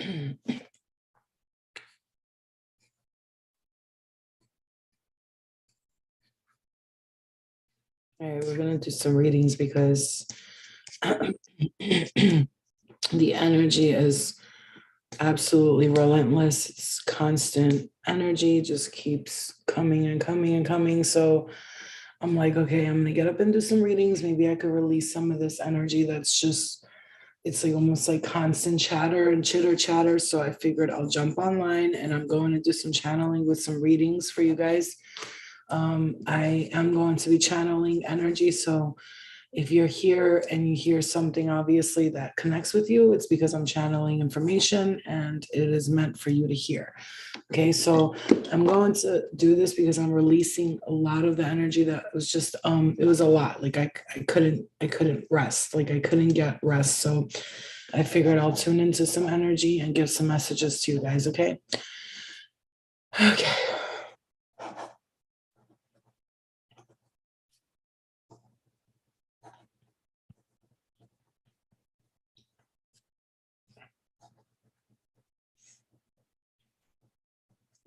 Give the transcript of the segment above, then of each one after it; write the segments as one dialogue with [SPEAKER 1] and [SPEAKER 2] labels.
[SPEAKER 1] All right, we're gonna do some readings because the energy is absolutely relentless. It's constant energy, just keeps coming and coming and coming. So I'm like, okay, I'm gonna get up and do some readings. Maybe I could release some of this energy that's just, it's like almost like constant chatter and chitter chatter. So I figured I'll jump online and I'm going to do some channeling with some readings for you guys. I am going to be channeling energy. So if you're here and you hear something obviously that connects with you, it's because I'm channeling information and it is meant for you to hear. Okay, so I'm going to do this because I'm releasing a lot of the energy that was just it was a lot. Like I couldn't rest. Like I couldn't get rest. So I figured I'll tune into some energy and give some messages to you guys, okay? Okay.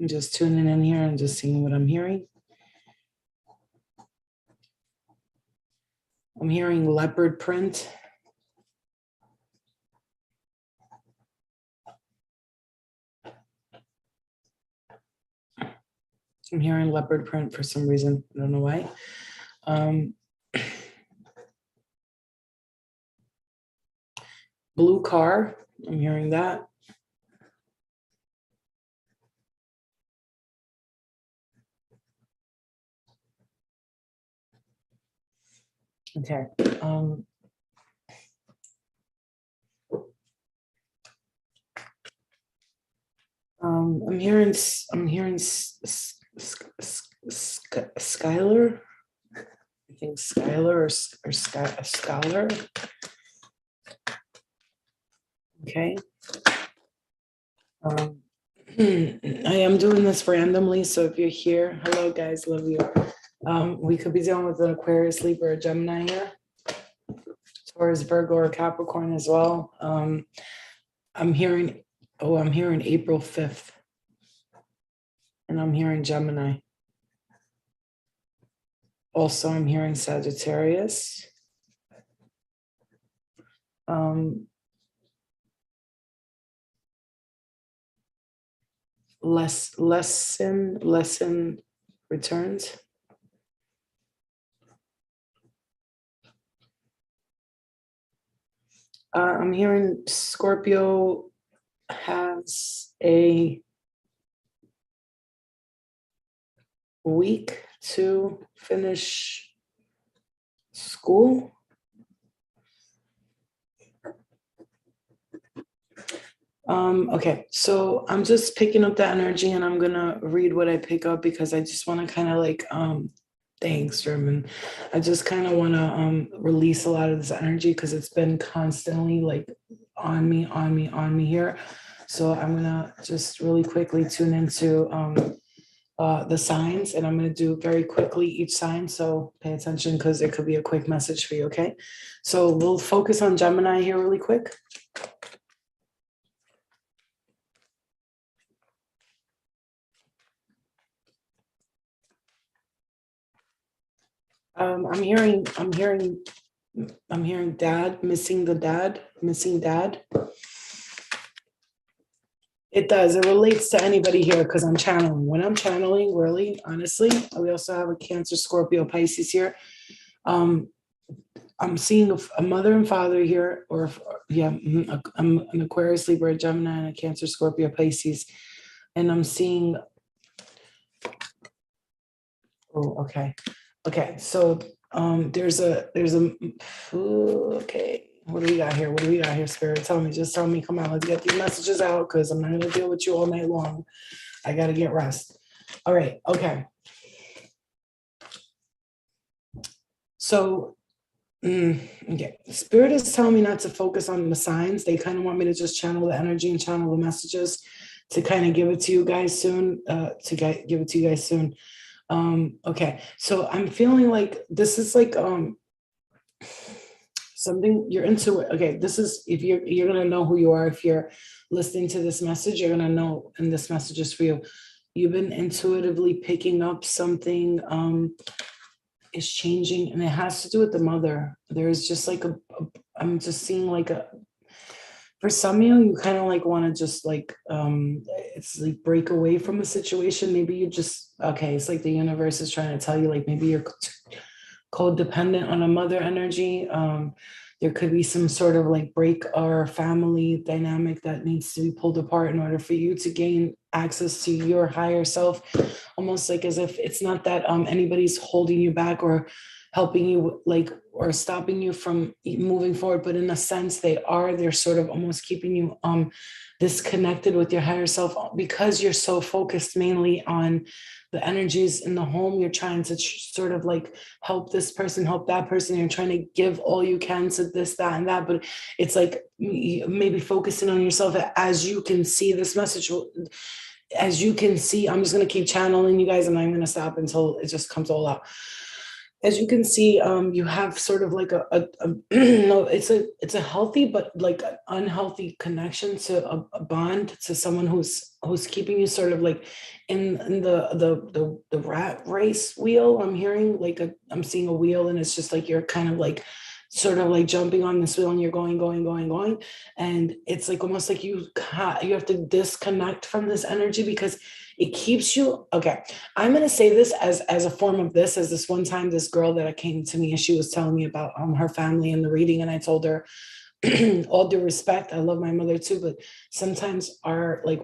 [SPEAKER 1] I'm just tuning in here and just seeing what I'm hearing. I'm hearing leopard print. I'm hearing leopard print for some reason. I don't know why. Blue car. I'm hearing that. Okay. I'm hearing Skylar. I think Skylar or Scholar. Okay. I am doing this randomly, so if you're here, hello guys, love you. We could be dealing with an Aquarius, Libra, or Gemini here. Taurus, Virgo, or Capricorn as well. I'm hearing April 5th. And I'm hearing Gemini. Also, I'm hearing Sagittarius. Lesson returns. I'm hearing Scorpio has a week to finish school. Okay, so I'm just picking up the energy and I'm gonna read what I pick up because I just want to kind of like thanks, German. I just kind of want to release a lot of this energy because it's been constantly like on me here. So I'm gonna just really quickly tune into the signs, and I'm gonna do very quickly each sign. So pay attention because it could be a quick message for you. Okay, so we'll focus on Gemini here really quick. I'm hearing dad, missing dad. It does. It relates to anybody here because I'm channeling. When I'm channeling, really, honestly, we also have a Cancer, Scorpio, Pisces here. I'm seeing a mother and father here, or I'm an Aquarius, Libra, Gemini, and a Cancer, Scorpio, Pisces, and I'm seeing. Oh, okay. So there's a okay. What do we got here? Spirit, tell me, just tell me, come on, let's get these messages out because I'm not gonna deal with you all night long. I gotta get rest. All right, okay. So okay, Spirit is telling me not to focus on the signs. They kind of want me to just channel the energy and channel the messages to kind of give it to you guys soon. Okay, so I'm feeling like this is like something you're into it. Okay, this is, if you're gonna know who you are. If you're listening to this message, you're gonna know, and this message is for you. You've been intuitively picking up something is changing, and it has to do with the mother. There's just like I'm just seeing like a, for some of you, you kind of like want to just like it's like break away from a situation. Maybe you just, okay, it's like the universe is trying to tell you, like maybe you're codependent on a mother energy. There could be some sort of like break or family dynamic that needs to be pulled apart in order for you to gain access to your higher self. Almost like as if it's not that anybody's holding you back or helping you, like, or stopping you from moving forward, but in a sense they're sort of almost keeping you disconnected with your higher self, because you're so focused mainly on the energies in the home. You're trying to sort of like help this person, help that person. You're trying to give all you can to this, that, and that. But it's like maybe focusing on yourself. As you can see, this message, as you can see, I'm just going to keep channeling you guys, and I'm going to stop until it just comes all out. As you can see, you have sort of like a no, it's a healthy but like an unhealthy connection to a bond to someone who's keeping you sort of like in the rat race wheel. I'm hearing like I'm seeing a wheel, and it's just like you're kind of like sort of like jumping on this wheel, and you're going, and it's like almost like you have to disconnect from this energy, because it keeps you, okay, I'm going to say this as a form of this. As this one time, this girl that came to me, and she was telling me about her family and the reading, and I told her, all due respect, I love my mother too, but sometimes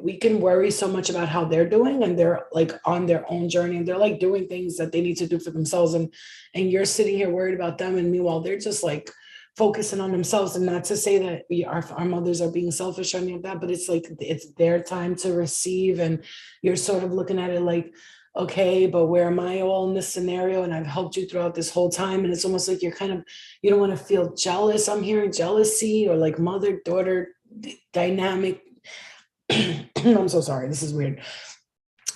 [SPEAKER 1] we can worry so much about how they're doing, and they're like on their own journey, and they're like doing things that they need to do for themselves, and you're sitting here worried about them, and meanwhile they're just like focusing on themselves. And not to say that our mothers are being selfish or any of that, but it's like it's their time to receive, and you're sort of looking at it like, okay, but where am I all in this scenario? And I've helped you throughout this whole time. And it's almost like you don't want to feel jealous. I'm hearing jealousy or like mother-daughter dynamic. I'm so sorry, this is weird.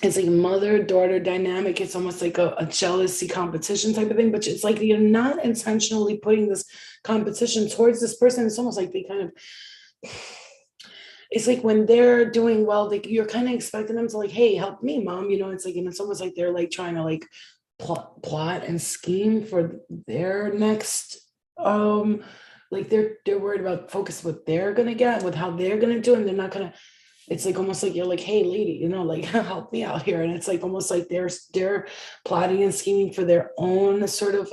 [SPEAKER 1] It's like mother-daughter dynamic. It's almost like a jealousy competition type of thing, but it's like you're not intentionally putting this competition towards this person. It's almost like they kind of, it's like when they're doing well, like you're kind of expecting them to like, hey, help me, mom. It's like, and it's almost like they're like trying to like plot and scheme for their next, like they're worried about focus what they're gonna get, with how they're gonna do, and they're not gonna. It's like almost like you're like, hey, lady, like help me out here, and it's like almost like they're plotting and scheming for their own sort of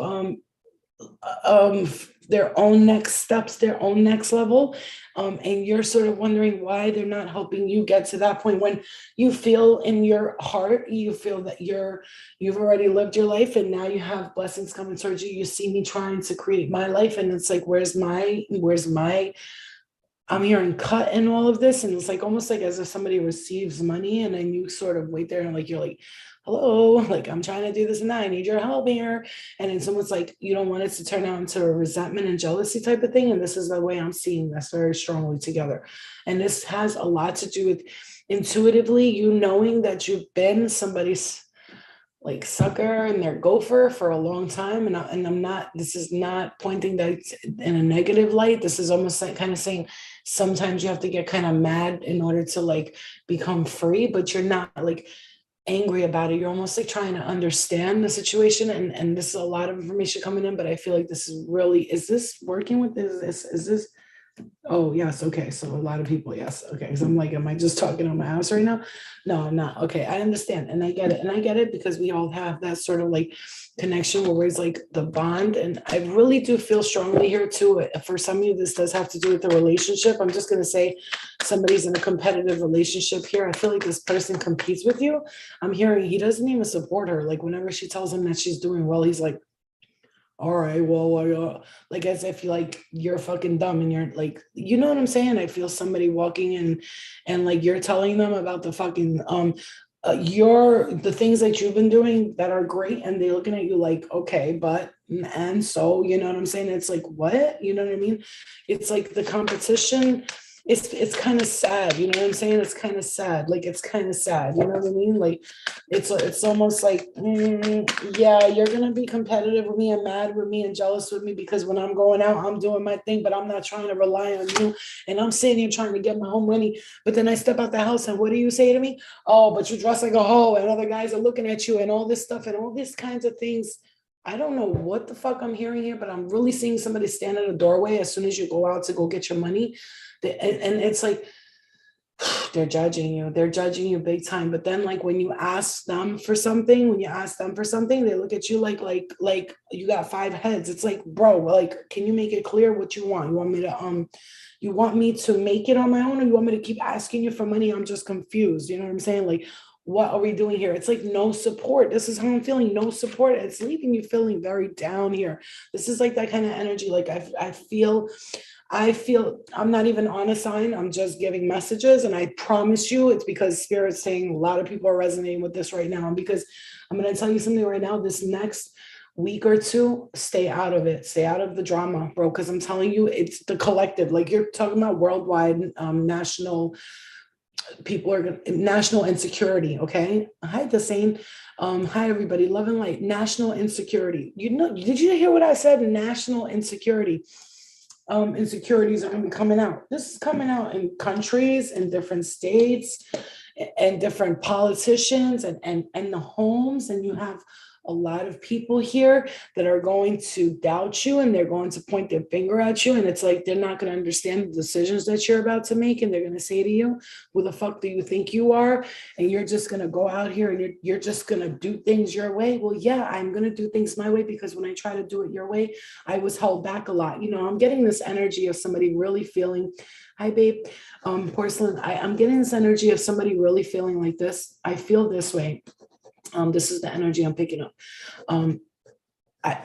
[SPEAKER 1] their own next steps, their own next level. And you're sort of wondering why they're not helping you get to that point, when you feel in your heart, you feel that you've already lived your life, and now you have blessings coming towards you. You see me trying to create my life, and it's like, where's my I'm hearing cut in all of this. And it's like almost like as if somebody receives money, and then you sort of wait there, and like you're like, hello, like I'm trying to do this and that, I need your help here. And then someone's like, you don't want it to turn out into a resentment and jealousy type of thing. And this is the way I'm seeing this very strongly together. And this has a lot to do with intuitively you knowing that you've been somebody's like sucker and their gopher for a long time. And I'm not, this is not pointing that in a negative light. This is almost like kind of saying sometimes you have to get kind of mad in order to like become free, but you're not like angry about it. You're almost like trying to understand the situation. And this is a lot of information coming in, but I feel like this is really, is this working with this? Is this, oh, yes. Okay. So a lot of people, yes. Okay. Because I'm like, am I just talking on my house right now? No, I'm not. Okay. I understand. And I get it. And I get it because we all have that sort of like connection where it's like the bond. And I really do feel strongly here too. For some of you, this does have to do with the relationship. I'm just going to say somebody's in a competitive relationship here. I feel like this person competes with you. I'm hearing he doesn't even support her. Like whenever she tells him that she's doing well, he's like, all right, well, like as if like you're fucking dumb and you're like, you know what I'm saying? I feel somebody walking in and like you're telling them about the fucking the things that you've been doing that are great, and they're looking at you like, okay, but and so you know what I'm saying? It's like, what? You know what I mean? It's like the competition it's kind of sad, you know what I'm saying? It's kind of sad. Like it's kind of sad, you know what I mean? Like it's almost like yeah, you're gonna be competitive with me and mad with me and jealous with me because when I'm going out, I'm doing my thing, but I'm not trying to rely on you. And I'm sitting here trying to get my home money. But then I step out the house and what do you say to me? Oh, but you dress like a hoe and other guys are looking at you and all this stuff and all these kinds of things. I don't know what the fuck I'm hearing here, but I'm really seeing somebody stand at a doorway as soon as you go out to go get your money. And it's like they're judging you. They're judging you big time. But then like when you ask them for something, they look at you like you got five heads. It's like, bro, like, can you make it clear what you want? You want me to make it on my own, or you want me to keep asking you for money? I'm just confused. You know what I'm saying? Like, what are we doing here? It's like no support. This is how I'm feeling. No support. It's leaving you feeling very down here. This is like that kind of energy. Like I feel I'm not even on a sign. I'm just giving messages. And I promise you, it's because Spirit's saying a lot of people are resonating with this right now. And because I'm going to tell you something right now, this next week or two, stay out of it. Stay out of the drama, bro. Because I'm telling you, it's the collective. Like you're talking about worldwide, national people are national insecurity. Okay. Hi, the same. Hi, everybody. Love and light. National insecurity. You know, did you hear what I said? National insecurity. Insecurities are going to be coming out. This is coming out in countries and different states and different politicians and the homes. And you have a lot of people here that are going to doubt you and they're going to point their finger at you. And it's like they're not going to understand the decisions that you're about to make. And they're going to say to you, who the fuck do you think you are? And you're just going to go out here and you're just going to do things your way. Well, yeah, I'm going to do things my way because when I try to do it your way, I was held back a lot. You know, I'm getting this energy of somebody really feeling, hi, babe, porcelain. I'm getting this energy of somebody really feeling like this. I feel this way. This is the energy I'm picking up. Um, I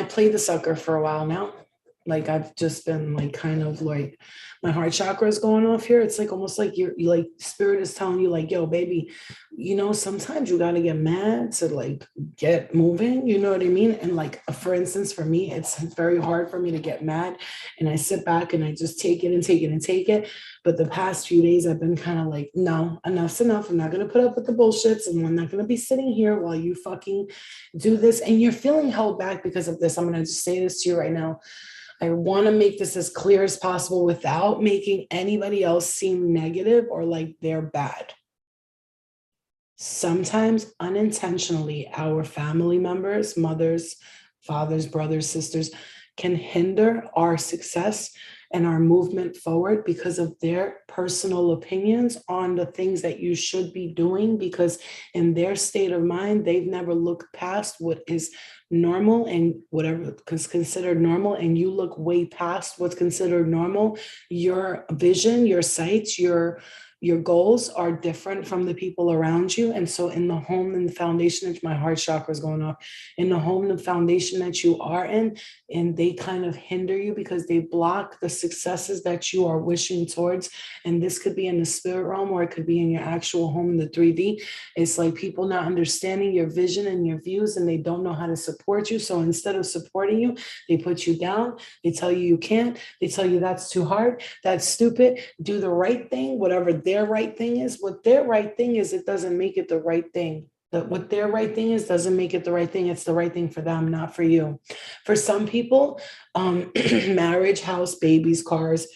[SPEAKER 1] played the sucker for a while now. Like I've just been like kind of like my heart chakra is going off here. It's like almost like you like spirit is telling you like, yo, baby, sometimes you gotta get mad to like get moving. You know what I mean? And like for instance, for me, it's very hard for me to get mad, and I sit back and I just take it and take it and take it. But the past few days, I've been kind of like, no, enough's enough. I'm not gonna put up with the bullshits, and I'm not gonna be sitting here while you fucking do this. And you're feeling held back because of this. I'm gonna just say this to you right now. I want to make this as clear as possible without making anybody else seem negative or like they're bad. Sometimes unintentionally, our family members, mothers, fathers, brothers, sisters can hinder our success and our movement forward because of their personal opinions on the things that you should be doing, because in their state of mind, they've never looked past what is normal and whatever is considered normal, and you look way past what's considered normal. Your vision, your sights, your goals are different from the people around you. And so in the home and the foundation, my heart chakra is going off, in the home and the foundation that you are in, and they kind of hinder you because they block the successes that you are wishing towards. And this could be in the spirit realm or it could be in your actual home in the 3D. It's like people not understanding your vision and your views, and they don't know how to support you. So instead of supporting you, they put you down. They tell you can't. They tell you that's too hard. That's stupid. Do the right thing, whatever their right thing is. What their right thing is, it doesn't make it the right thing. What their right thing is doesn't make it the right thing. It's the right thing for them, not for you. For some people, marriage, house, babies, cars,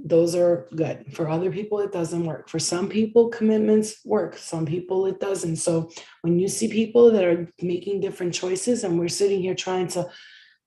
[SPEAKER 1] those are good. For other people, it doesn't work. For some people, commitments work. Some people, it doesn't. So when you see people that are making different choices and we're sitting here trying to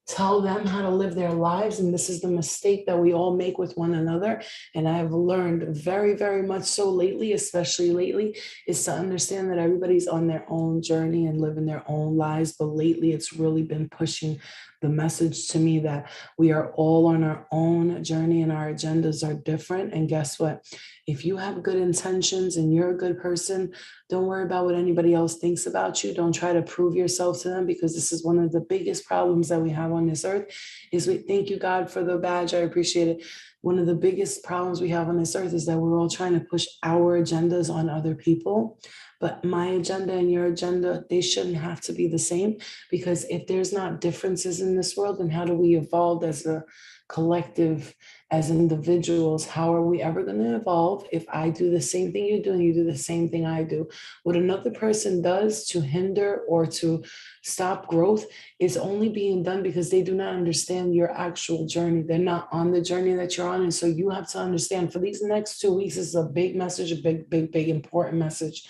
[SPEAKER 1] tell them how to live their lives, and this is the mistake that we all make with one another, and I've learned very, very much so lately, especially lately, is to understand that everybody's on their own journey and living their own lives. But lately it's really been pushing the message to me that we are all on our own journey and our agendas are different. And guess what? If you have good intentions and you're a good person, don't worry about what anybody else thinks about you. Don't try to prove yourself to them, because this is one of the biggest problems that we have on this earth is we thank you, God, for the badge. I appreciate it. One of the biggest problems we have on this earth is that we're all trying to push our agendas on other people. But my agenda and your agenda, they shouldn't have to be the same, because if there's not differences in this world, then how do we evolve as a collective, as individuals? How are we ever going to evolve if I do the same thing you do and you do the same thing I do? What another person does to hinder or to stop growth is only being done because they do not understand your actual journey. They're not on the journey that you're on. And so you have to understand, for these next 2 weeks, this is a big message, a big, important message.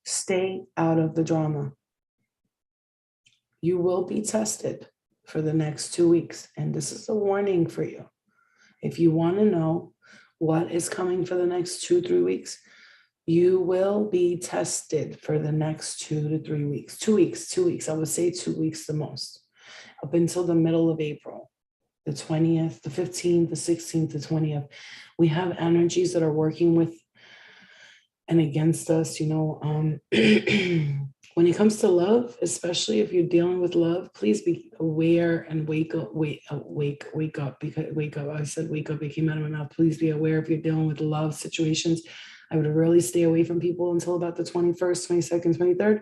[SPEAKER 1] Stay out of the drama. You will be tested for the next 2 weeks. And this is a warning for you. If you want to know what is coming for the next 2-3 weeks, you will be tested for the next 2 to 3 weeks. 2 weeks. I would say 2 weeks the most, up until the middle of April, the 20th, the 15th, the 16th, the 20th. We have energies that are working with and against us, when it comes to love, especially if you're dealing with love, please be aware and wake up, wake up, because wake up. I said wake up, it came out of my mouth. Please be aware if you're dealing with love situations. I would really stay away from people until about the 21st, 22nd, 23rd,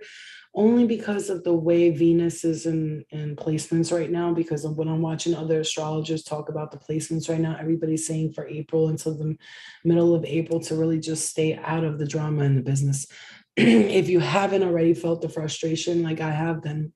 [SPEAKER 1] only because of the way Venus is in placements right now, because of when I'm watching other astrologers talk about the placements right now, everybody's saying for April until the middle of April to really just stay out of the drama in the business. If you haven't already felt the frustration like I have, then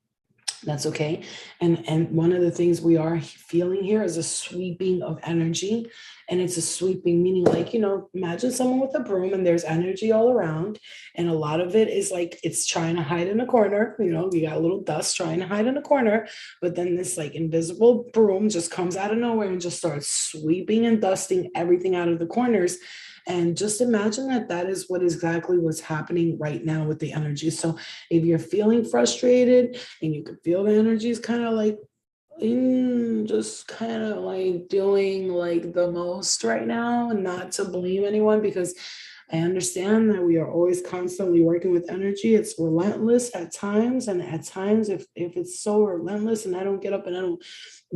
[SPEAKER 1] that's okay. And one of the things we are feeling here is a sweeping of energy. And it's a sweeping, meaning like, imagine someone with a broom and there's energy all around. And a lot of it is like, it's trying to hide in a corner. You got a little dust trying to hide in a corner. But then this like invisible broom just comes out of nowhere and just starts sweeping and dusting everything out of the corners. And just imagine that is exactly what's happening right now with the energy. So if you're feeling frustrated and you can feel the energy is kind of like, just kind of like doing like the most right now, and not to blame anyone, because I understand that we are always constantly working with energy. It's relentless at times. And at times, if it's so relentless and I don't get up and I don't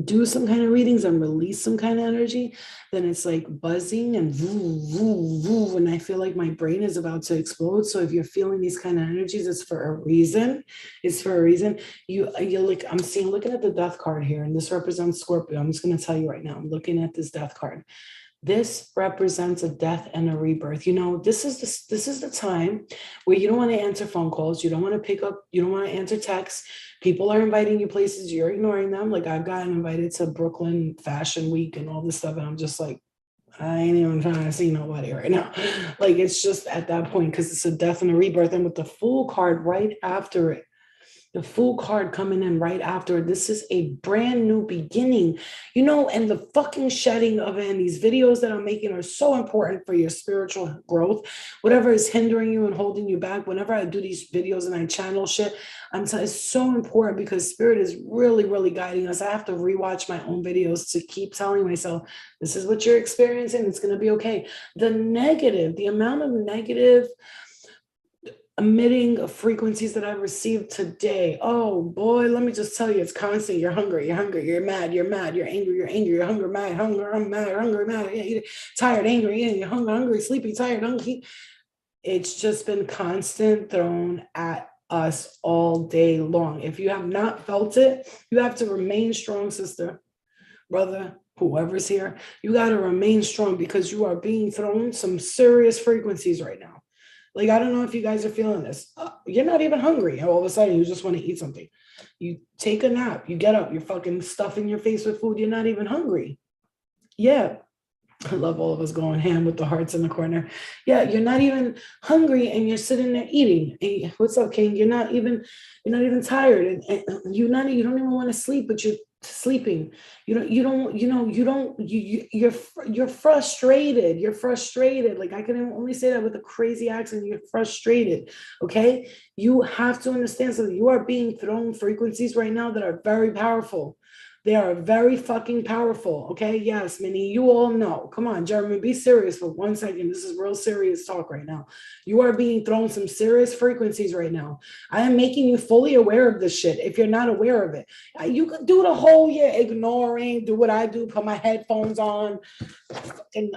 [SPEAKER 1] do some kind of readings and release some kind of energy, then it's like buzzing and woo, woo, woo, and I feel like my brain is about to explode. So if you're feeling these kind of energies, it's for a reason. It's for a reason. You like, I'm looking at the death card here, and this represents Scorpio. I'm just going to tell you right now, I'm looking at this death card. This represents a death and a rebirth. This is the time where you don't want to answer phone calls. You don't want to pick up. You don't want to answer texts. People are inviting you places. You're ignoring them. Like, I've gotten invited to Brooklyn Fashion Week and all this stuff. And I'm just like, I ain't even trying to see nobody right now. Like, it's just at that point, because it's a death and a rebirth. And with the Fool card right after it, the Fool card coming in right after, this is a brand new beginning, and the fucking shedding of it. And these videos that I'm making are so important for your spiritual growth. Whatever is hindering you and holding you back, whenever I do these videos and I channel shit, it's so important, because spirit is really, really guiding us. I have to rewatch my own videos to keep telling myself, this is what you're experiencing. It's going to be okay. The amount of negative emitting of frequencies that I've received today. Oh boy, let me just tell you, it's constant. You're hungry, you're mad, you're angry, you're hungry, mad, I'm mad, hungry, mad, yeah, tired, angry, yeah, you're hungry, sleepy, tired, hungry. It's just been constant thrown at us all day long. If you have not felt it, you have to remain strong, sister, brother, whoever's here. You got to remain strong, because you are being thrown some serious frequencies right now. Like, I don't know if you guys are feeling this. You're not even hungry. All of a sudden, you just want to eat something. You take a nap. You get up. You're fucking stuffing your face with food. You're not even hungry. Yeah. I love all of us going ham with the hearts in the corner. Yeah, you're not even hungry, and you're sitting there eating. Hey, what's up, King? You're not even tired, and you don't even want to sleep, but you're sleeping. You're frustrated. You're frustrated. Like, I can only say that with a crazy accent. You're frustrated. Okay, you have to understand something. You are being thrown frequencies right now that are very powerful. They are very fucking powerful. Okay. Yes, Minnie, you all know. Come on, Jeremy, be serious for 1 second. This is real serious talk right now. You are being thrown some serious frequencies right now. I am making you fully aware of this shit if you're not aware of it. You could do the whole year ignoring, do what I do, put my headphones on, and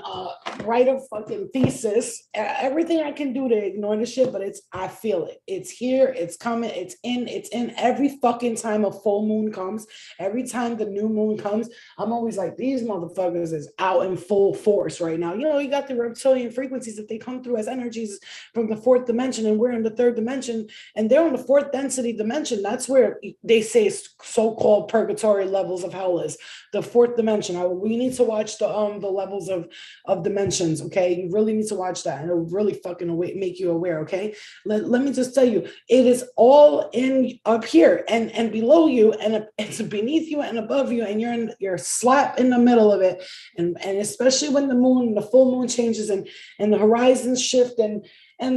[SPEAKER 1] write a fucking thesis, everything I can do to ignore the shit, but I feel it. It's here, it's coming, it's in every fucking time a full moon comes, every time the new moon comes. I'm always like, these motherfuckers is out in full force right now. You know, you got the reptilian frequencies that they come through as energies from the fourth dimension, and we're in the third dimension, and they're in the fourth density dimension. That's where they say so-called purgatory levels of hell is the fourth dimension. We need to watch the levels of dimensions. Okay, you really need to watch that, and it'll really fucking make you aware. Okay, let me just tell you, it is all in up here and below you, and it's beneath you and above you, and you're slap in the middle of it. And especially when the full moon changes, and the horizons shift, and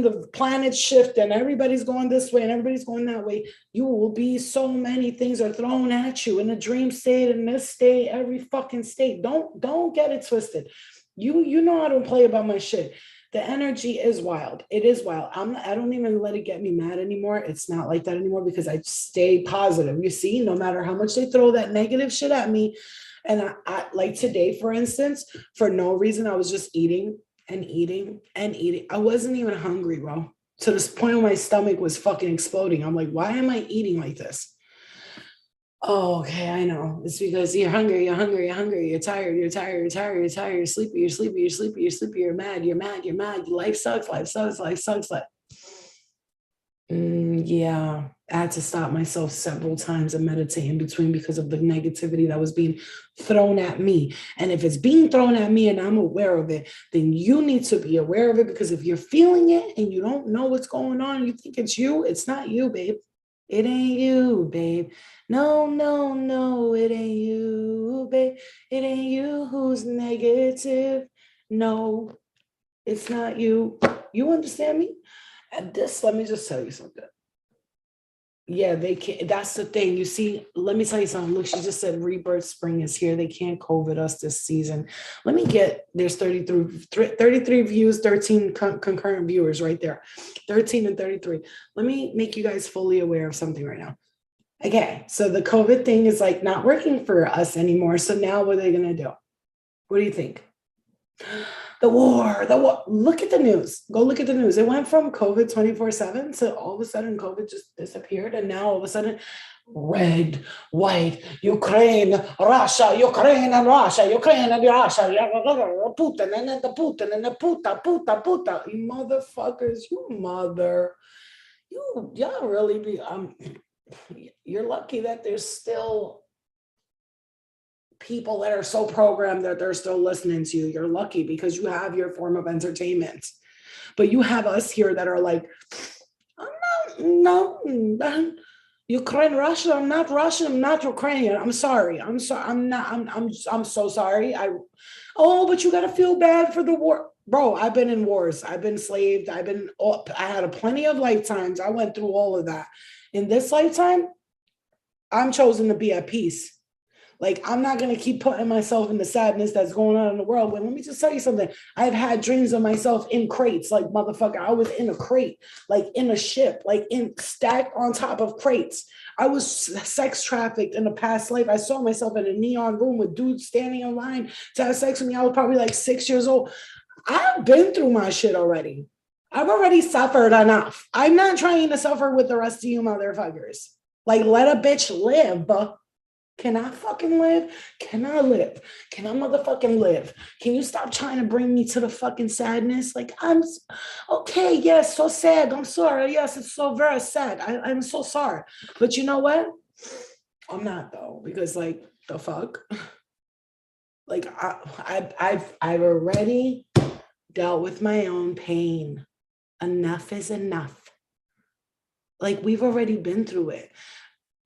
[SPEAKER 1] the planets shift, and everybody's going this way and everybody's going that way, you will be, so many things are thrown at you in a dream state, in this state, every fucking state. Don't get it twisted. You know I don't play about my shit. The energy is wild. It is wild. I don't even let it get me mad anymore. It's not like that anymore, because I stay positive. You see, no matter how much they throw that negative shit at me. And I like today, for instance, for no reason, I was just eating and eating and eating. I wasn't even hungry, bro. To this point where my stomach was fucking exploding. I'm like, why am I eating like this? Oh, okay, I know. It's because you're hungry, you're hungry, you're hungry, you're tired, you're tired, you're tired, you're tired, you're sleepy, you're sleepy, you're sleepy, you're sleepy, you're mad, you're mad, you're mad. Life sucks, life sucks, life sucks. Like, yeah, I had to stop myself several times and meditate in between because of the negativity that was being thrown at me. And if it's being thrown at me and I'm aware of it, then you need to be aware of it, because if you're feeling it and you don't know what's going on, and you think it's you, it's not you, babe. It ain't you, babe. No, no, no, it ain't you, babe. It ain't you who's negative. No, it's not you. You understand me? And this, let me just tell you something. Yeah, they can't. That's the thing. You see, let me tell you something. Look, she just said rebirth spring is here. They can't COVID us this season. Let me get, there's 33 views, 13 concurrent viewers right there. 13 and 33. Let me make you guys fully aware of something right now. Okay, so the COVID thing is like not working for us anymore. So now what are they going to do? What do you think? The war. Look at the news. Go look at the news. It went from COVID 24/7 to all of a sudden COVID just disappeared. And now all of a sudden, red, white, Ukraine, Russia, Ukraine and Russia, Ukraine and Russia, Putin and the Putin and the Puta. You motherfuckers, y'all really be, you're lucky that there's still people that are so programmed that they're still listening to you. You're lucky because you have your form of entertainment. But you have us here that are like, no, Ukraine, Russia. I'm not Russian. I'm not Ukrainian. I'm sorry. I'm sorry. I'm so sorry. But you gotta feel bad for the war. Bro, I've been in wars. I've been enslaved. I had a plenty of lifetimes. I went through all of that. In this lifetime, I'm chosen to be at peace. Like, I'm not going to keep putting myself in the sadness that's going on in the world. But let me just tell you something. I've had dreams of myself in crates, like, motherfucker. I was in a crate, like in a ship, like stacked on top of crates. I was sex trafficked in a past life. I saw myself in a neon room with dudes standing in line to have sex with me. I was probably like 6 years old. I've been through my shit already. I've already suffered enough. I'm not trying to suffer with the rest of you motherfuckers. Like, let a bitch live. Can I fucking live? Can I live? Can I motherfucking live? Can you stop trying to bring me to the fucking sadness? Like, I'm okay. Yes, so sad. I'm sorry. Yes, it's so very sad. I'm so sorry. But you know what? I'm not, though, because like the fuck, like I've already dealt with my own pain. Enough is enough. Like, we've already been through it.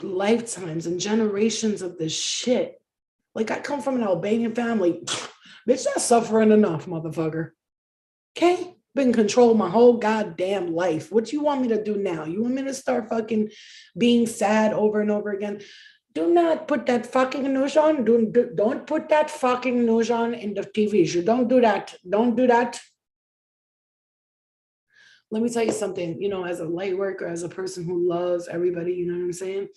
[SPEAKER 1] Lifetimes and generations of this shit. Like, I come from an Albanian family. Bitch, that's suffering enough, motherfucker. Okay? Been controlled my whole goddamn life. What you want me to do now? You want me to start fucking being sad over and over again? Do not put that fucking news on. Don't put that fucking news on in the TV. You don't do that. Don't do that. Let me tell you something, as a light worker, as a person who loves everybody, you know what I'm saying?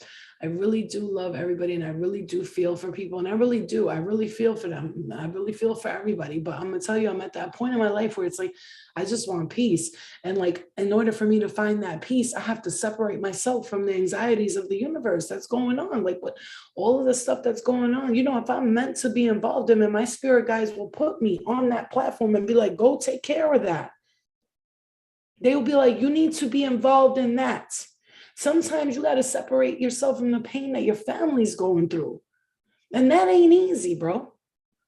[SPEAKER 1] I really do love everybody and I really do feel for people. And I really do. I really feel for them. I really feel for everybody. But I'm going to tell you, I'm at that point in my life where it's like, I just want peace. And like, in order for me to find that peace, I have to separate myself from the anxieties of the universe that's going on. Like, what all of the stuff that's going on, if I'm meant to be involved in it, my spirit guides will put me on that platform and be like, go take care of that. They will be like, you need to be involved in that. Sometimes you got to separate yourself from the pain that your family's going through. And that ain't easy, bro.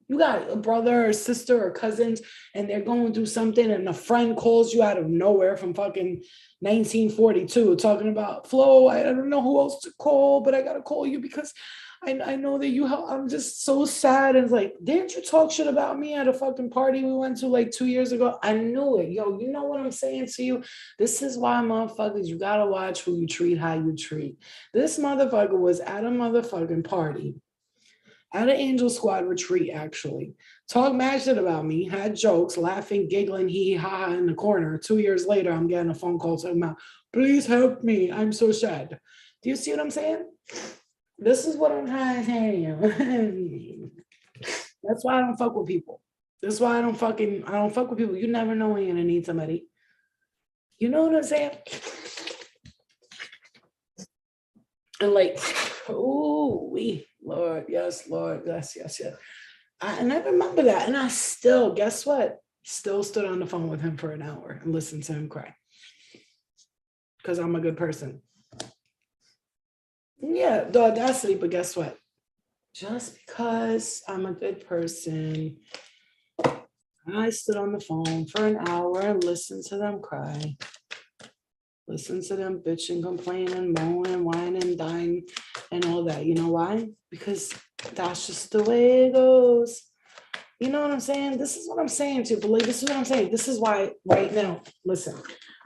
[SPEAKER 1] You got a brother or sister or cousins, and they're going through something, and a friend calls you out of nowhere from fucking 1942 talking about, Flo, I don't know who else to call, but I got to call you because I know that you help. I'm just so sad. And it's like, didn't you talk shit about me at a fucking party we went to like 2 years ago? I knew it. Yo, you know what I'm saying to you? This is why, motherfuckers, you got to watch who you treat, how you treat. This motherfucker was at a motherfucking party, at an Angel Squad retreat, actually. Talk mad shit about me, had jokes, laughing, giggling, hee ha in the corner. 2 years later, I'm getting a phone call talking about, please help me. I'm so sad. Do you see what I'm saying? This is what I'm trying to tell you. That's why I don't fuck with people. That's why I don't fuck with people. You never know when you're gonna need somebody. You know what I'm saying? And like, oh, Lord, yes, yes. And I remember that. And I still, guess what? Still stood on the phone with him for an hour and listened to him cry. Because I'm a good person. Yeah, the audacity, but guess what? Just because I'm a good person, I stood on the phone for an hour and listened to them cry. Listen to them bitching, complaining, moaning, whining, dying, and all that. You know why? Because that's just the way it goes. You know what I'm saying? This is what I'm saying to you. But like, this is what I'm saying. This is why right now, listen,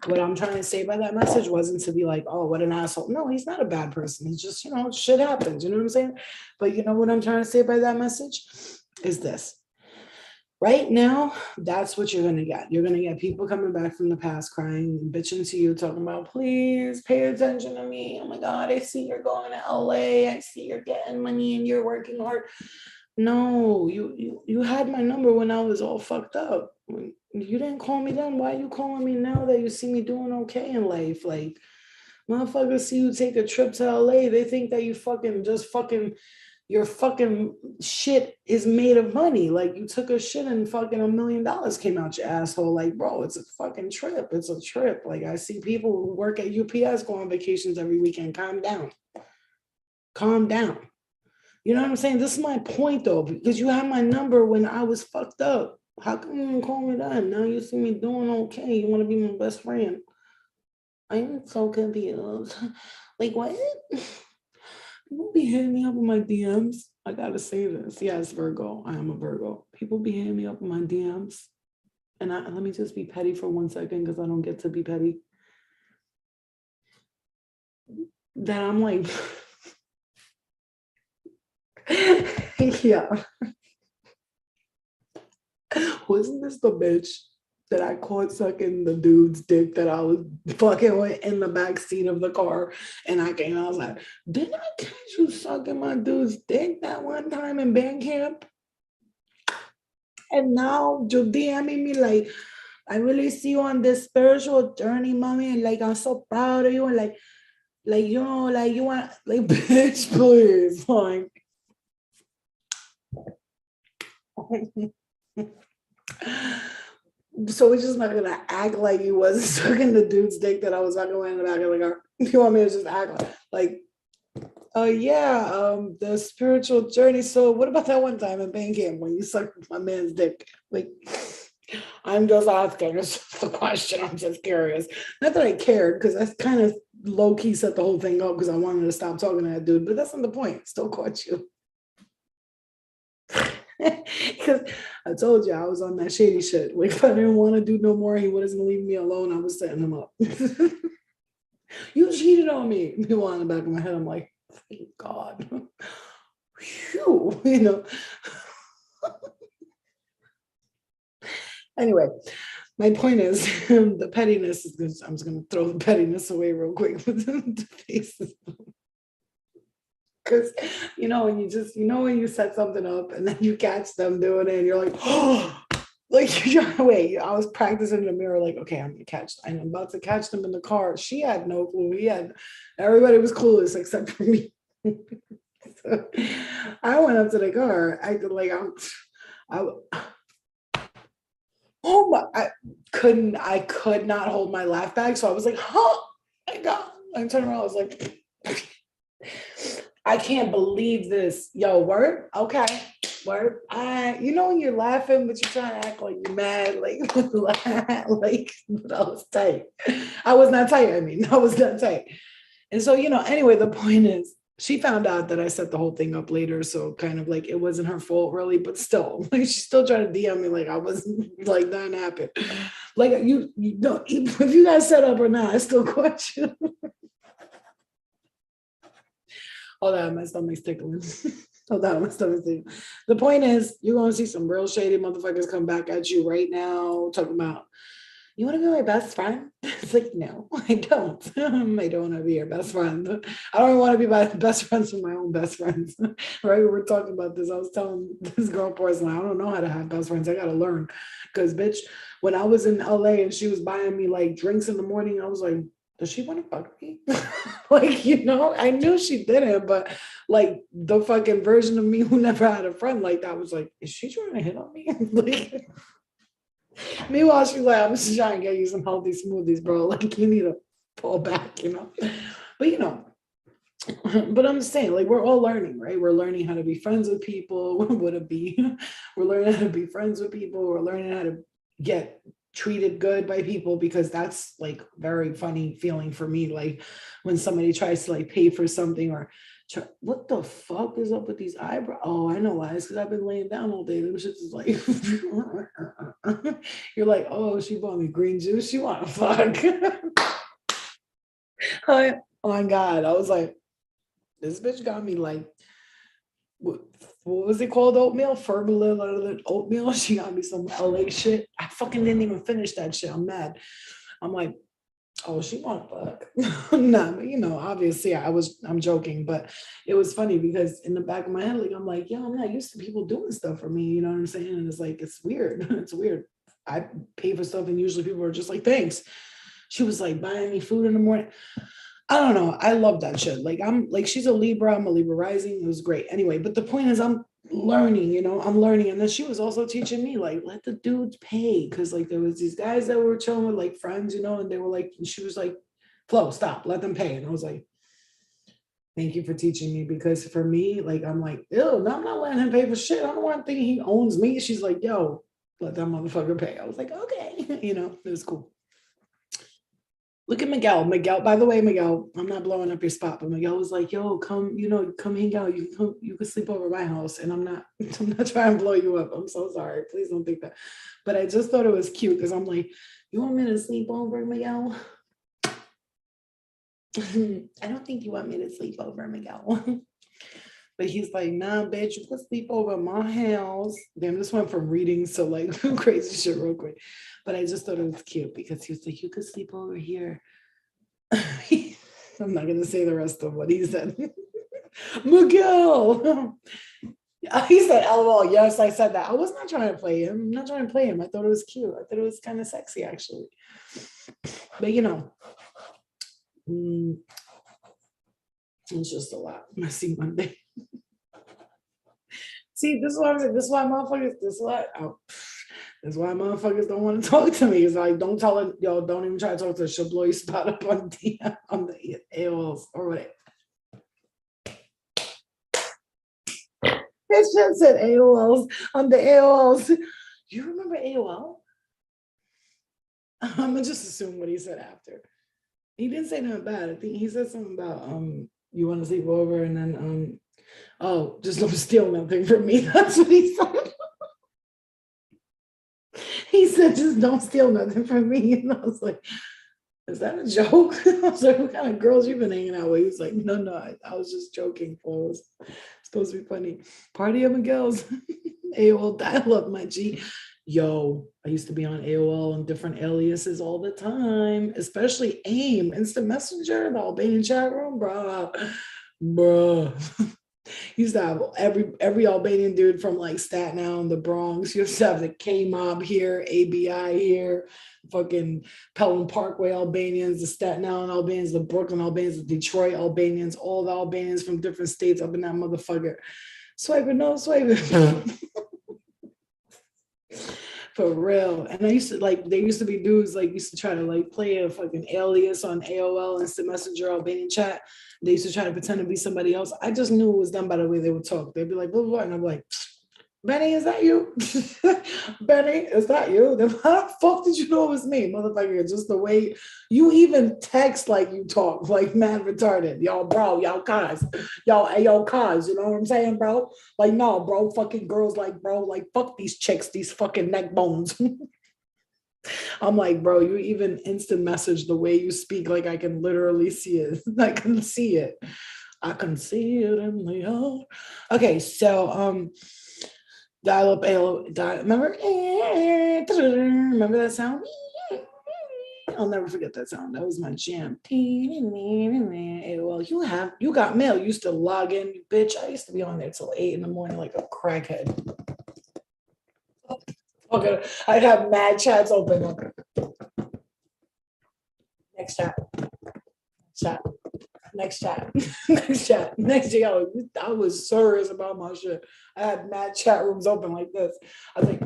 [SPEAKER 1] what I'm trying to say by that message wasn't to be like, oh, what an asshole. No, he's not a bad person. He's just, shit happens. You know what I'm saying? But you know what I'm trying to say by that message is this. Right now, that's what you're going to get. You're going to get people coming back from the past crying and bitching to you, talking about, please pay attention to me. Oh my God, I see you're going to LA. I see you're getting money and you're working hard. No, you had my number when I was all fucked up. You didn't call me then. Why are you calling me now that you see me doing okay in life? Like, motherfuckers see you take a trip to LA. They think that you your fucking shit is made of money. Like, you took a shit and fucking $1 million came out your asshole. Like, bro, it's a fucking trip. It's a trip. Like, I see people who work at UPS go on vacations every weekend. Calm down. Calm down. You know what I'm saying? This is my point, though, because you had my number when I was fucked up. How come you didn't call me then? Now you see me doing okay. You want to be my best friend. I'm so confused. Like, what? People be hitting me up in my DMs. I gotta say this. Yes, Virgo. I am a Virgo. People be hitting me up in my DMs. And let me just be petty for 1 second because I don't get to be petty. That I'm like, yeah. Wasn't this the bitch that I caught sucking the dude's dick that I was fucking with in the back seat of the car? And I was like, didn't I catch you sucking my dude's dick that one time in band camp? And now you're DMing me like, I really see you on this spiritual journey, mommy, and like I'm so proud of you, and like you want, like, bitch, please, like. So we're just not gonna act like you wasn't sucking the dude's dick that I was fucking with in the back of the car. You want me to just act like, oh yeah, the spiritual journey. So what about that one time in band camp when you sucked my man's dick? Like, I'm just asking. It's just a question. I'm just curious. Not that I cared, because I kind of low key set the whole thing up because I wanted to stop talking to that dude. But that's not the point. Still caught you. Because I told you I was on that shady shit. Like, if I didn't want to do no more, he wasn't leaving me alone. I was setting him up. You cheated on me. Meanwhile, in the back of my head, I'm like, Thank God. Phew, you know. Anyway, my point is the pettiness is good. I'm just gonna throw the pettiness away real quick with the faces. Because when you just when you set something up and then you catch them doing it and you're like, oh, like you're trying to wait. I was practicing in the mirror, like, okay, I'm about to catch them in the car. She had no clue. Everybody was clueless except for me. So I went up to the car, acted like I oh I could not hold my laugh back. So I was like, oh my God. I turned around, I was like, I can't believe this. Yo, word? Okay. Word. When you're laughing, but you're trying to act like you're mad, like, but I was tight. I was not tight. I was not tight. And so, anyway, the point is, she found out that I set the whole thing up later. So kind of like, it wasn't her fault really, but still, like, she's still trying to DM me like I wasn't like that happened. Like, you know, if you guys set up or not, I still question. Hold on, my stomach's tickling. Hold on, my stomach's tickling. The point is, you're going to see some real shady motherfuckers come back at you right now, talking about, you want to be my best friend? It's like, no, I don't. I don't want to be your best friend. I don't want to be my best friends with my own best friends. Right? We were talking about this. I was telling this girl personally, I don't know how to have best friends. I got to learn. Because, bitch, when I was in LA and she was buying me like drinks in the morning, I was like, does she want to fuck me? Like, I knew she didn't, but like the fucking version of me who never had a friend like that was like, is she trying to hit on me? Like, meanwhile, she's like, I'm just trying to get you some healthy smoothies, bro. Like, you need to pull back, But, but I'm just saying, like, we're all learning, right? We're learning how to be friends with people. We're learning how to be friends with people. We're learning how to get treated good by people, because that's like very funny feeling for me. Like when somebody tries to like pay for something or what the fuck is up with these eyebrows? Oh, I know why. It's because I've been laying down all day. Them shit is like, you're like, oh, she bought me green juice. She want to fuck. Oh my God. I was like, this bitch got me like, what was it called? Oatmeal? Ferbalin oatmeal. She got me some LA shit. I fucking didn't even finish that shit. I'm mad. I'm like, oh, she want to fuck. Nah, but obviously I'm joking, but it was funny because in the back of my head, like, I'm like, yo, I'm not used to people doing stuff for me. You know what I'm saying? And it's like, it's weird. It's weird. I pay for stuff and usually people are just like, thanks. She was like buying me food in the morning. I don't know. I love that shit. Like, I'm like, she's a Libra. I'm a Libra rising. It was great. Anyway, but the point is, I'm learning, I'm learning. And then she was also teaching me, like, let the dudes pay. Cause like there was these guys that were chilling with like friends, and they were like, and she was like, Flo, stop, let them pay. And I was like, thank you for teaching me. Because for me, like, I'm like, ew, no, I'm not letting him pay for shit. I don't want to think he owns me. She's like, yo, let that motherfucker pay. I was like, okay, it was cool. Look at Miguel. By the way, Miguel, I'm not blowing up your spot, but Miguel was like, yo, come, come hang out. You can sleep over my house. And I'm not trying to blow you up. I'm so sorry. Please don't think that. But I just thought it was cute because I'm like, you want me to sleep over, Miguel? I don't think you want me to sleep over, Miguel. But he's like, nah, bitch, you can sleep over my house. Damn, this went from reading to like crazy shit real quick. But I just thought it was cute because he was like, you could sleep over here. I'm not going to say the rest of what he said. Miguel. He said, LOL. Yes, I said that. I was not trying to play him. I'm not trying to play him. I thought it was cute. I thought it was kind of sexy, actually. But it's just a lot. Messy Monday. See, this is what I'm saying. This is why motherfuckers don't want to talk to me. It's like, don't tell her, yo, don't even try to talk to her. She'll blow your spot up on the AOLs or whatever. It just said AOLs on the AOLs. You remember AOL? I'm gonna just assume what he said after. He didn't say nothing bad. I think he said something about you want to sleep over and then oh, just don't steal nothing from me. That's what he said. He said, just don't steal nothing from me. And I was like, is that a joke? I was like, what kind of girls you been hanging out with? He was like, no, I was just joking. For it was supposed to be funny. Party of girls. AOL dial up, my G. Yo, I used to be on AOL and different aliases all the time, especially AIM, Instant Messenger, the Albanian chat room, bruh. Used to have every Albanian dude from like Staten Island, the Bronx. You used to have the K Mob here, ABI here, fucking Pelham Parkway Albanians, the Staten Island Albanians, the Brooklyn Albanians, the Detroit Albanians, all the Albanians from different states up in that motherfucker. Swiping, no swiping. For real. And I used to like, there used to be dudes like used to try to like play a fucking alias on AOL, Instant Messenger, Albanian chat. They used to try to pretend to be somebody else. I just knew it was done by the way they would talk. They'd be like, blah, blah, blah. And I'm like, Benny, is that you? Benny, is that you? Then how the fuck did you know it was me? Motherfucker, just the way you even text like you talk, like mad retarded. Y'all, bro, y'all cuz. Y'all, hey, yo, cuz, you know what I'm saying, bro? Like, no, bro, fucking girls like, bro, like, fuck these chicks, these fucking neck bones. I'm like, bro, you even instant message the way you speak, like I can literally see it. I can see it. I can see it in the heart. Okay, so dial up remember that sound? I'll never forget that sound. That was my jam. Well, you got mail. You used to log in, bitch. I used to be on there till 8 in the morning like a crackhead. Okay, I'd have mad chats open. Next chat. Next chat. Yo, I was serious about my shit. I had mad chat rooms open like this. I was like,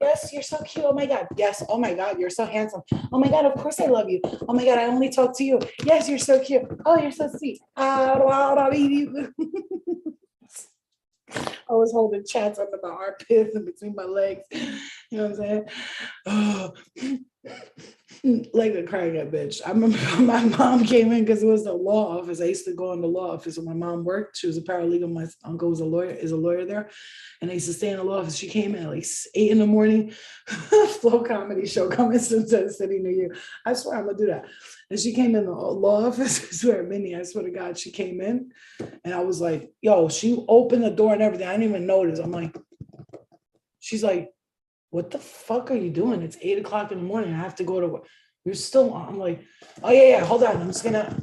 [SPEAKER 1] yes, you're so cute. Oh my God. Yes. Oh my God. You're so handsome. Oh my God. Of course I love you. Oh my God. I only talk to you. Yes, you're so cute. Oh, you're so sweet. I was holding chats under my armpits and between my legs. You know what I'm saying? Oh. Like a crackhead bitch. I remember my mom came in because it was the law office. I used to go in the law office when my mom worked. She was a paralegal. My uncle was a lawyer there. And I used to stay in the law office. She came in at like 8 in the morning. Flow comedy show coming to the city near you. I swear I'm gonna do that. And she came in the law office. I swear, Minnie, I swear to God, she came in and I was like, yo, she opened the door and everything. I didn't even notice. I'm like, she's like, what the fuck are you doing? It's 8 o'clock in the morning. I have to go to work. You're still on. I'm like, oh yeah, hold on. I'm just gonna,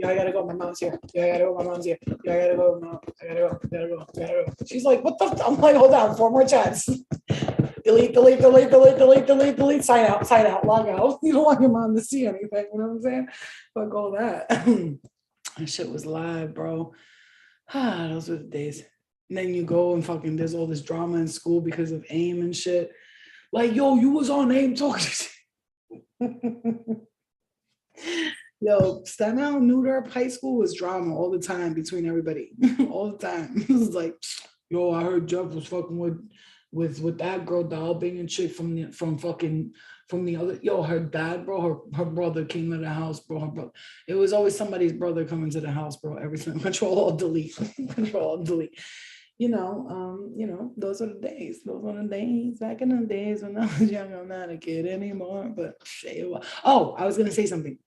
[SPEAKER 1] I gotta go. My mom's here. I gotta go. My mom's here. I gotta go. No, I gotta go. She's like, what the? I'm like, hold on. 4 more chats. delete, sign out, log out. You don't want your mom to see anything. You know what I'm saying? Fuck all that. That shit was live, bro. Those were the days. And then you go and fucking there's all this drama in school because of AIM and shit. Like, yo, you was on AIM talking. Yo, Staten Island, Newark High School was drama all the time between everybody. All the time. It was like, yo, I heard Jeff was fucking with that girl, the Albanian chick from the other. Yo, her dad, bro, her brother came to the house, bro. Her brother. It was always somebody's brother coming to the house, bro. Everything. Control alt delete. Control alt delete. Those are the days. Those are the days back in the days when I was young. I'm not a kid anymore. But I was gonna say something.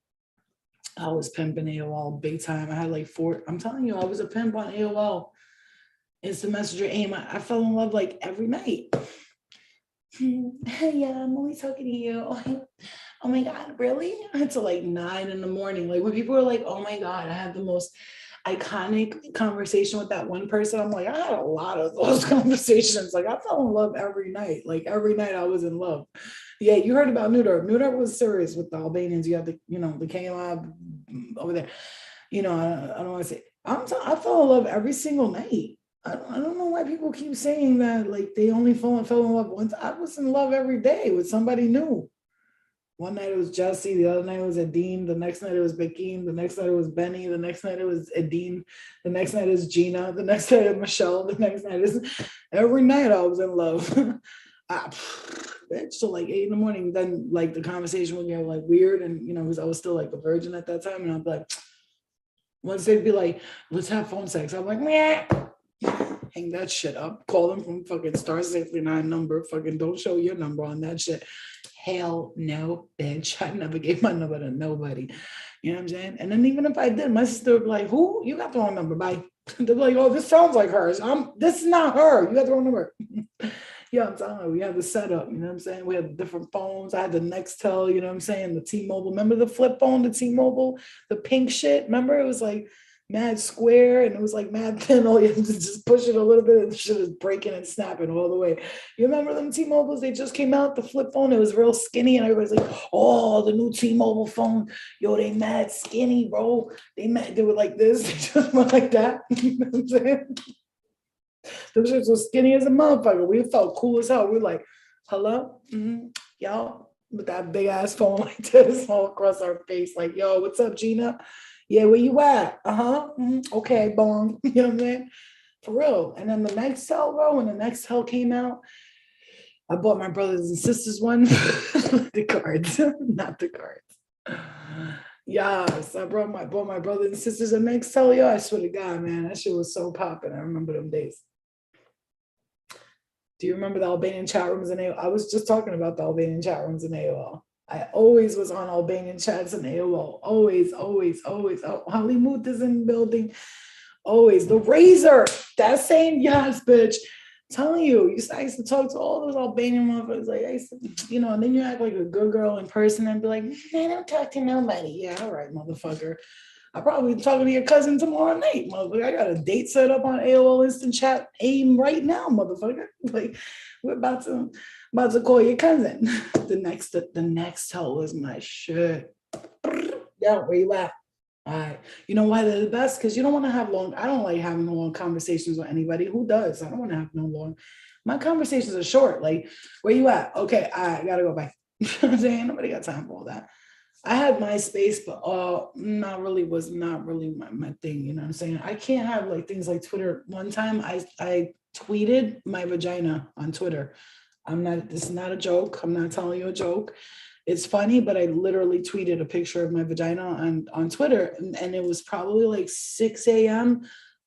[SPEAKER 1] I was pimping AOL big time. I had like 4. I'm telling you, I was a pimp on AOL. Instant Messenger AIM. I fell in love like every night. Hey, yeah, I'm only talking to you. Oh my God, really? Until like 9 in the morning. Like when people were like, oh my God, I had the most iconic conversation with that one person. I'm like, I had a lot of those conversations. Like I fell in love every night. Like every night I was in love. Yeah, you heard about Newark. Newark was serious with the Albanians. You have the K-Mob over there. I don't want to say, I fell in love every single night. I don't know why people keep saying that, like they only fell in love once. I was in love every day with somebody new. One night it was Jesse, the other night it was Adine, the next night it was Bekim, the next night it was Benny, the next night it was Adine, the next night is Gina, the next night is Michelle, the next night is every night I was in love. Bitch, so like 8 in the morning, then like the conversation would get like weird, and because I was still like a virgin at that time, and I'd be like, once they'd be like, let's have phone sex, I'm like, meh. hang that shit up. Call them from fucking star 69 number. Fucking don't show your number on that shit. Hell no, bitch. I never gave my number to nobody. You know what I'm saying? And then even if I did, my sister would be like, who? You got the wrong number. Bye. They're like, oh, this sounds like hers. This is not her. You got the wrong number. Yeah, I'm telling you, we had the setup, you know what I'm saying? We had different phones. I had the Nextel, you know what I'm saying? The T-Mobile. Remember the flip phone, the T-Mobile, the pink shit? Remember? It was like mad square and it was like mad thin. All you had to just push it a little bit and shit is breaking and snapping all the way. You remember them T-Mobiles? They just came out, the flip phone. It was real skinny and everybody's like, oh, the new T-Mobile phone. Yo, they mad skinny, bro. They were like this. They just went like that. You know what I'm saying? Those shits was skinny as a motherfucker. We felt cool as hell. We were like, hello? Mm-hmm. Y'all, with that big ass phone like this all across our face. Like, yo, what's up, Gina? Yeah, where you at? Uh-huh. Mm-hmm. Okay, bong. You know what I'm saying? For real. And then the Nextel, bro, when the Nextel came out, I bought my brothers and sisters one. The cards, not the cards. Yes, I bought my brothers and sisters a Nextel. Yo, I swear to God, man, that shit was so popping. I remember them days. Do you remember the Albanian chat rooms in AOL? I was just talking about the Albanian chat rooms in AOL. I always was on Albanian chats in AOL. Always, always, always. Oh, Hollywood is in the building. Always. The Razor. That same yes, bitch. I'm telling you, I used to talk to all those Albanian motherfuckers. Like, I used to, you know, and then you act like a good girl in person and be like, I don't talk to nobody. Yeah, all right, motherfucker. I'll probably be talking to your cousin tomorrow night, motherfucker. I got a date set up on AOL Instant Chat AIM right now, motherfucker. Like, we're about to call your cousin. The next hell was my shit. Yeah, where you at? All right. You know why they're the best? Because you don't want to have I don't like having long conversations with anybody. Who does? I don't want to have no long. My conversations are short. Like, where you at? Okay, I gotta go back. You know what I'm saying? Nobody got time for all that. I had MySpace, but was not really my thing. You know what I'm saying? I can't have like things like Twitter. One time I tweeted my vagina on Twitter. This is not a joke. I'm not telling you a joke. It's funny, but I literally tweeted a picture of my vagina on Twitter, and it was probably like 6 a.m.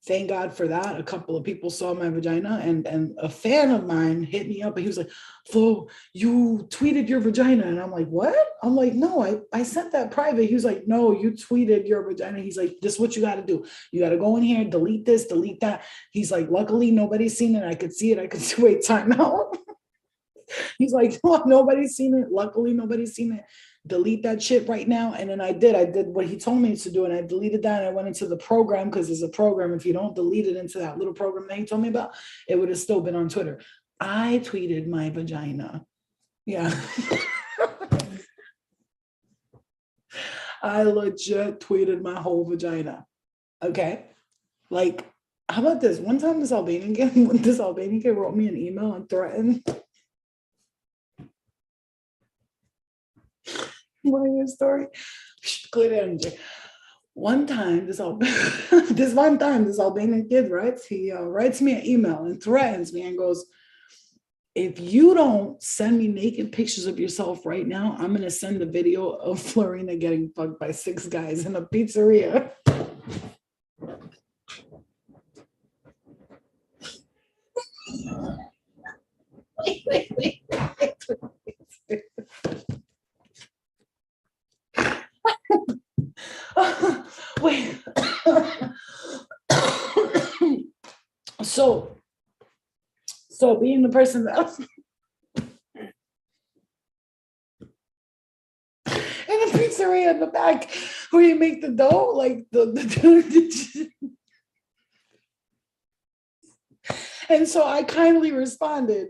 [SPEAKER 1] Thank God for that. A couple of people saw my vagina, and a fan of mine hit me up and he was like, Flo, you tweeted your vagina. And I'm like, what? I'm like, no, I sent that private. He was like, no, you tweeted your vagina. He's like, this is what you got to do. You got to go in here, delete this, delete that. He's like, luckily nobody's seen it. I could see it. I could see, wait, time out. He's like, oh, nobody's seen it. Luckily nobody's seen it. Delete that shit right now. And then I did what he told me to do. And I deleted that. And I went into the program because there's a program. If you don't delete it into that little program that he told me about, it would have still been on Twitter. I tweeted my vagina. Yeah. I legit tweeted my whole vagina. Okay. Like, how about this? One time this Albanian kid wrote me an email and threatened. Want to hear a story? Clear energy. One time, this Albanian kid writes me an email and threatens me and goes, if you don't send me naked pictures of yourself right now, I'm going to send a video of Florina getting fucked by 6 guys in a pizzeria. Wait. Wait. So being the person that in a pizzeria in the back where you make the dough, like and so I kindly responded,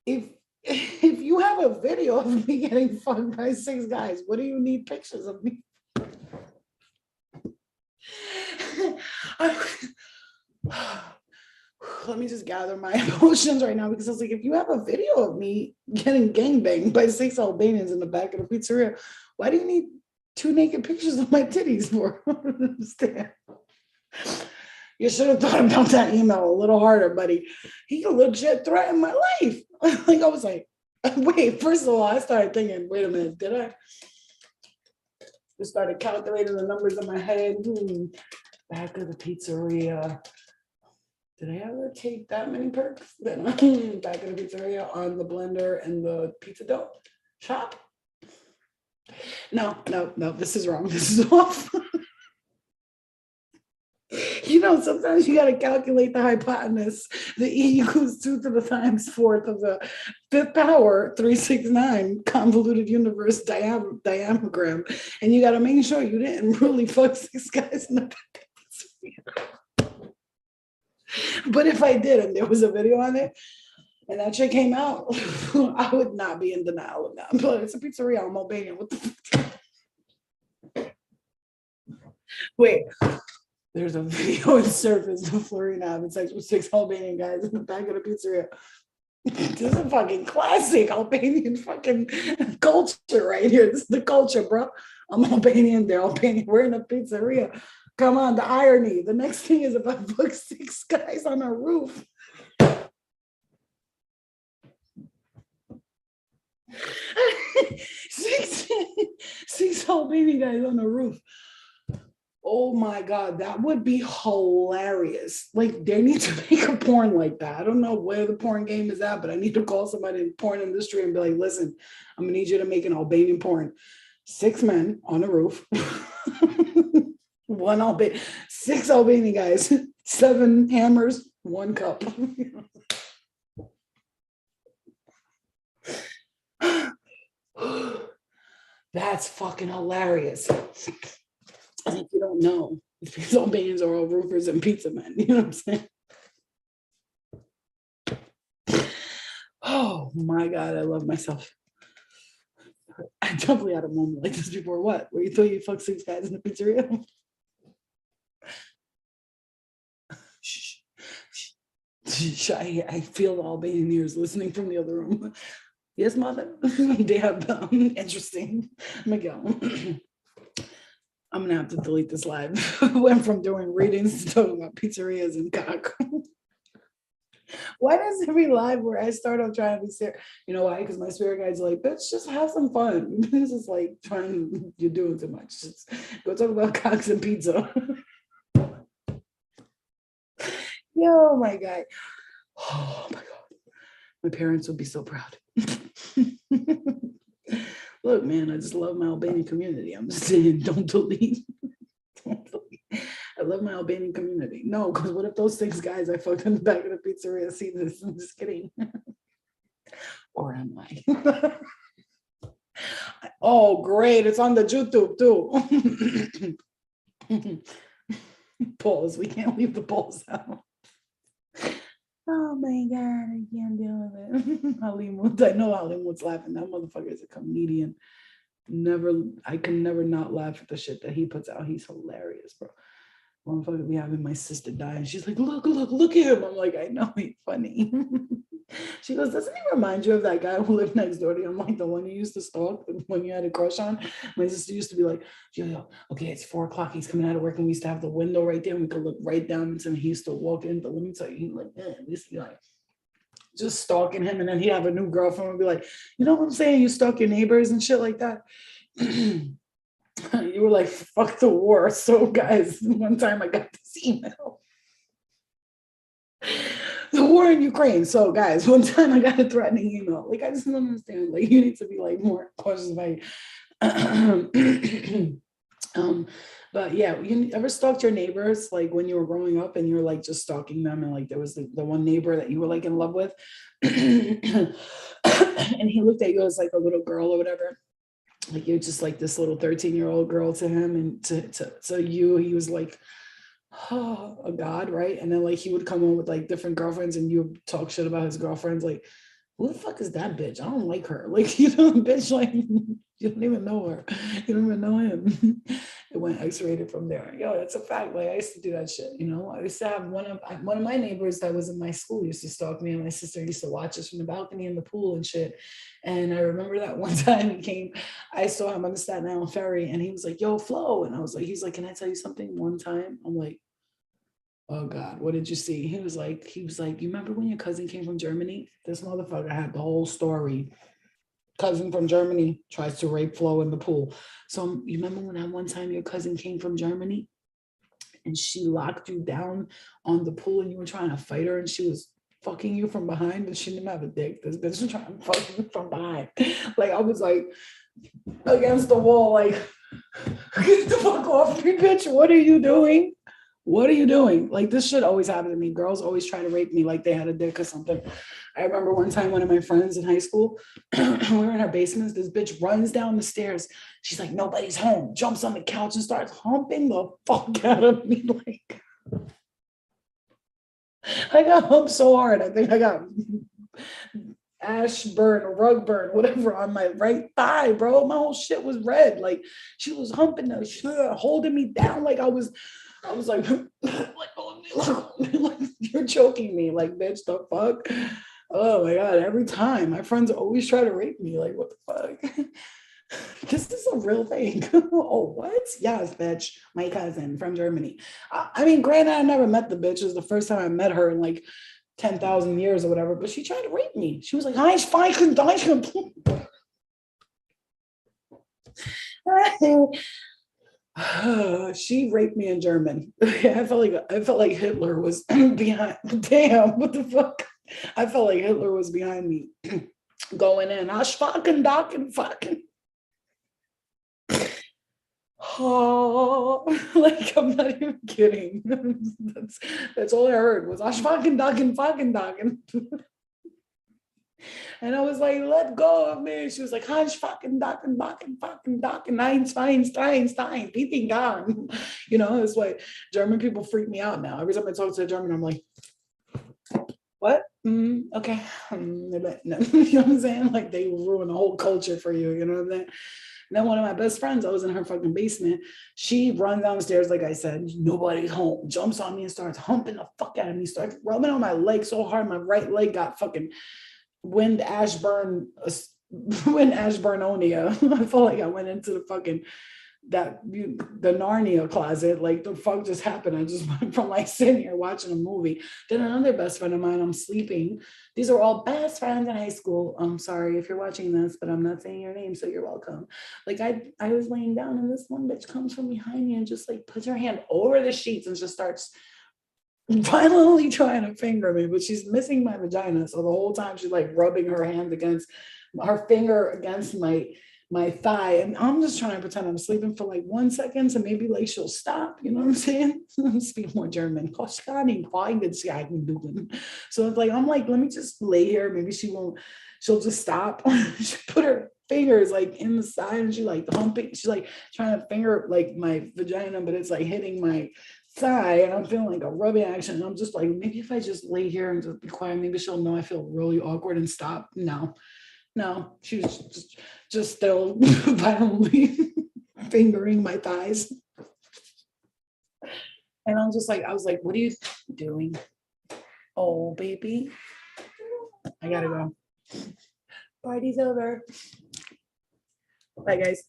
[SPEAKER 1] if you have a video of me getting fucked by 6 guys, what do you need pictures of me? Let me just gather my emotions right now, because I was like, if you have a video of me getting gangbanged by 6 Albanians in the back of the pizzeria, why do you need 2 naked pictures of my titties for? I don't understand. You should have thought about that email a little harder, buddy. He legit threatened my life. Like, I was like, wait, first of all, I started thinking, wait a minute, did I? Just started calculating the numbers in my head. Back of the pizzeria. Did I ever take that many perks? Then back in the pizzeria on the blender and the pizza dough shop? No, this is wrong. This is off. Sometimes you got to calculate the hypotenuse. The E equals 2 to the times fourth of the fifth power, 369 convoluted universe diagram. And you got to make sure you didn't really fuck 6 guys in the back. But if I did, and there was a video on it, and that shit came out, I would not be in denial of that. But it's a pizzeria. I'm Albanian. What the fuck? Wait. There's a video in Surface of Florina having sex with 6 Albanian guys in the back of the pizzeria. This is a fucking classic Albanian fucking culture right here. This is the culture, bro. I'm Albanian, they're Albanian. We're in a pizzeria. Come on, the irony. The next thing is if I book 6 guys on a roof. six Albanian guys on a roof. Oh my God, that would be hilarious. Like, they need to make a porn like that. I don't know where the porn game is at, but I need to call somebody in the porn industry and be like, listen, I'm gonna need you to make an Albanian porn. 6 men on a roof. 6 Albanian guys, 7 hammers, 1 cup. That's fucking hilarious. And if you don't know, these Albanians are all roofers and pizza men. You know what I'm saying? Oh my God, I love myself. I definitely had a moment like this before. What? Where you thought you fucked 6 guys in the pizzeria? I feel the Albanian ears listening from the other room. Yes, mother. They have interesting. Miguel. I'm gonna have to delete this live. Went from doing readings to talking about pizzerias and cock. Why does every live where I start off trying to be serious? You know why? Because my spirit guide's like, bitch, just have some fun. This is like you're doing too much. Just go talk about cocks and pizza. Yo, my guy. Oh my God. My parents would be so proud. Look, man, I just love my Albanian community. I'm just saying, don't delete. I love my Albanian community. No, because what if those 6 guys I fucked in the back of the pizzeria see this? I'm just kidding. Or am I? Oh, great. It's on the YouTube too. Pause. We can't leave the pause out. Oh my God, I can't deal with it. Hollywood. I know Hollywood's laughing. That motherfucker is a comedian. I can never not laugh at the shit that he puts out. He's hilarious, bro. Motherfucker be having my sister die, and she's like, look at him. I'm like, I know, he's funny. She goes, doesn't he remind you of that guy who lived next door to you? I'm like, the one you used to stalk, the one you had a crush on? My sister used to be like, yo, okay, it's 4:00. He's coming out of work, and we used to have the window right there, and we could look right down into him. He used to walk in, but let me tell you, he like, we used to be like, just stalking him, and then he'd have a new girlfriend and be like, you know what I'm saying? You stalk your neighbors and shit like that. You were like, fuck the war. So guys, one time I got this email. The war in Ukraine. So guys, one time I got a threatening email. Like, I just don't understand. Like, you need to be like more cautious about but yeah, you ever stalked your neighbors like when you were growing up and you were like just stalking them, and like there was the one neighbor that you were like in love with and he looked at you as like a little girl or whatever, like you're just like this little 13-year-old girl to him, and to you he was like, oh, a god, right? And then like he would come in with like different girlfriends and you would talk shit about his girlfriends, like, who the fuck is that bitch? I don't like her. Like, you know, bitch, like, you don't even know her. You don't even know him. It went X-rated from there. Yo, that's a fact. Like, I used to do that shit, you know? I used to have one of my neighbors that was in my school used to stalk me, and my sister used to watch us from the balcony in the pool and shit. And I remember that one time he came, I saw him on the Staten Island ferry, and he was like, yo, Flo. And I was like, he's like, can I tell you something? One time, I'm like, oh God, what did you see? He was like, you remember when your cousin came from Germany? This motherfucker had the whole story. Cousin from Germany tries to rape Flo in the pool. So you remember when that one time your cousin came from Germany and she locked you down on the pool and you were trying to fight her and she was fucking you from behind, but she didn't have a dick. This bitch was trying to fuck you from behind. Like I was like against the wall, like, get the fuck off me, bitch. What are you doing? What are you doing? Like this shit always happened to me. Girls always try to rape me like they had a dick or something. I remember one time one of my friends in high school, we were in her basement. This bitch runs down the stairs. She's like, nobody's home. Jumps on the couch and starts humping the fuck out of me. Like I got humped so hard. I think I got ash burn or rug burn, whatever, on my right thigh, bro. My whole shit was red. Like she was humping the shit, holding me down like I was like, like you're choking me, like bitch, the fuck. Oh my god, every time my friends always try to rape me. Like, what the fuck? This is a real thing. Oh, what? Yes, bitch. My cousin from Germany. I mean, granted, I never met the bitch. It was the first time I met her in like 10,000 years or whatever, but she tried to rape me. She was like, "Hi, fine, she raped me in German. I felt like Hitler was behind. Damn, what the fuck? I felt like Hitler was behind me, going in. I fucking fucking. Oh, like I'm not even kidding. That's all I heard was I fucking fucking. And I was like, let go of me. She was like, Hans fucking fucking Einstein, beating gone. You know, it's like German people freak me out now. Every time I talk to a German, I'm like, what? Okay. No. You know what I'm saying? Like they ruin the whole culture for you. You know what I'm saying? And then one of my best friends, I was in her fucking basement. She runs downstairs, like I said, nobody's home, jumps on me and starts humping the fuck out of me, starts rubbing on my leg so hard, my right leg got fucking wind Ashburnonia. I felt like I went into the fucking the Narnia closet. Like the fuck just happened? I just went from like sitting here watching a movie. Then another best friend of mine, I'm sleeping. These are all best friends in high school. I'm sorry if you're watching this, but I'm not saying your name, so you're welcome. Like I was laying down and this one bitch comes from behind me and just like puts her hand over the sheets and just starts violently trying to finger me, but she's missing my vagina. So the whole time she's like rubbing her hand against her finger against my thigh. And I'm just trying to pretend I'm sleeping for like 1 second. So maybe like she'll stop. You know what I'm saying? Speak more German. So it's like, I'm like, let me just lay here. Maybe she'll just stop. She put her fingers like in the side and she like humping. She's like trying to finger like my vagina, but it's like hitting my thigh and I'm feeling like a rubbing action. And I'm just like, maybe if I just lay here and just be quiet, maybe she'll know I feel really awkward and stop. No, she was just still violently fingering my thighs. And I'm just like, I was like, what are you doing? Oh, baby. I gotta go. Party's over. Bye, guys.